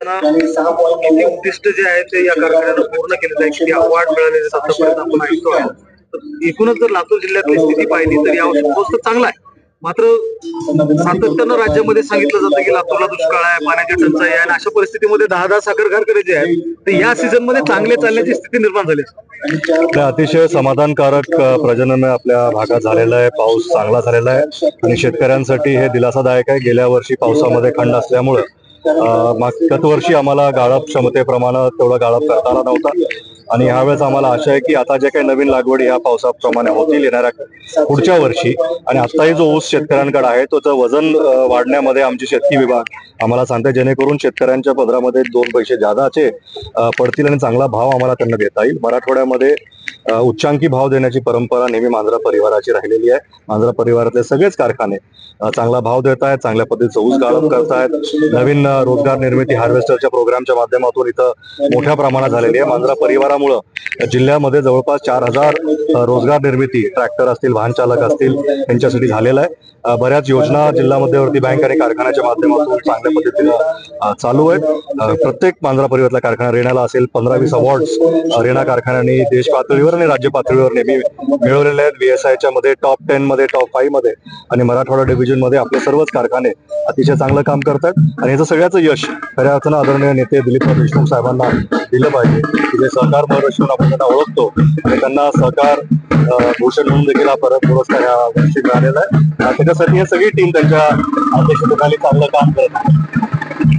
किती उद्दिष्ट जे आहे ते या कारखान्यानं पूर्ण केलेलं आहे, किती अवॉर्ड मिळालेले आहेत आतापर्यंत आपण ऐकतो आहे. तर एकूणच जर लातूर जिल्ह्यातली स्थिती पाहिली तर यावर्षी पाऊस तर चांगला आहे. मात्र सातत्यानं राज्यामध्ये सांगितलं जातं की लातूरला दुष्काळ आहे, पाण्याची टंचाई आहे आणि अशा परिस्थितीमध्ये 10-10 साखर कारखाने जे आहेत ते या सीझन मध्ये चांगले चालण्याची स्थिती निर्माण झाली. अतिशय समाधानकारक प्रजनन आपल्या भागात झालेलं आहे. पाऊस चांगला झालेला आहे आणि शेतकऱ्यांसाठी हे दिलासादायक आहे. गेल्या वर्षी पावसामध्ये खंड असल्यामुळे गत वर्षी आम्हाला गाळप क्षमतेप्रमाणे तेवढा गाळप करता आला नव्हता आणि ह्यावेळेस आम्हाला आशा आहे की आता जे काही नवीन लागवडी ह्या पावसाप्रमाणे होतील येणाऱ्या पुढच्या वर्षी आणि आताही जो ऊस शेतकऱ्यांकडे आहे तो वजन वाढण्यामध्ये आमची शेतकी विभाग आम्हाला सांगते, जेणेकरून शेतकऱ्यांच्या पदरामध्ये 2 पैसे जादाचे पडतील आणि चांगला भाव आम्हाला त्यांना देता येईल. मराठवाड्यामध्ये उच्चांकी भाव देण्याची परंपरा नेहमी मांजरा परिवाराची राहिलेली आहे. मांजरा परिवारातले सगळेच कारखाने चांगला भाव देत आहेत, चांगल्या पद्धतीचं ऊस गाळप करतायत. नवीन रोजगार निर्मिती हार्वेस्टरच्या प्रोग्रामच्या माध्यमातून इथं मोठ्या प्रमाणात झालेली आहे. मांजरा परिवारामुळे जिल्ह्यामध्ये जवळपास 4000 रोजगार निर्मिती ट्रॅक्टर असतील, वाहन चालक असतील यांच्यासाठी झालेला आहे. बऱ्याच योजना जिल्हा मध्यवर्ती बँक आणि कारखान्याच्या माध्यमातून चांगल्या पद्धतीनं चालू आहेत. प्रत्येक मांजरा परिवारातला कारखाना रेणाला असेल 15-20 अवॉर्ड्स रेणा कारखान्याने देश पातळीवर आणि राज्य पातळीवर नेहमी मिळवलेले आहेत. VSIच्या मध्ये टॉप 10 मध्ये, टॉप 5 मध्ये आणि मराठवाडा डिव्हिजन मध्ये आपले सर्वच कारखाने अतिशय चांगलं काम करतात आणि याचं सगळ्याचं यश खऱ्या अर्थानं आदरणीय नेते दिलीपराव देशमुख साहेबांना दिलं पाहिजे. जे सहकार महर्षी आपण त्यांना ओळखतो आणि त्यांना सहकार भूषण म्हणून देखील हा पुरस्कार ह्या वर्षी मिळालेला आहे. त्याच्यासाठी ही सगळी टीम त्यांच्या अध्यक्षतेखाली चांगलं काम करत आहे.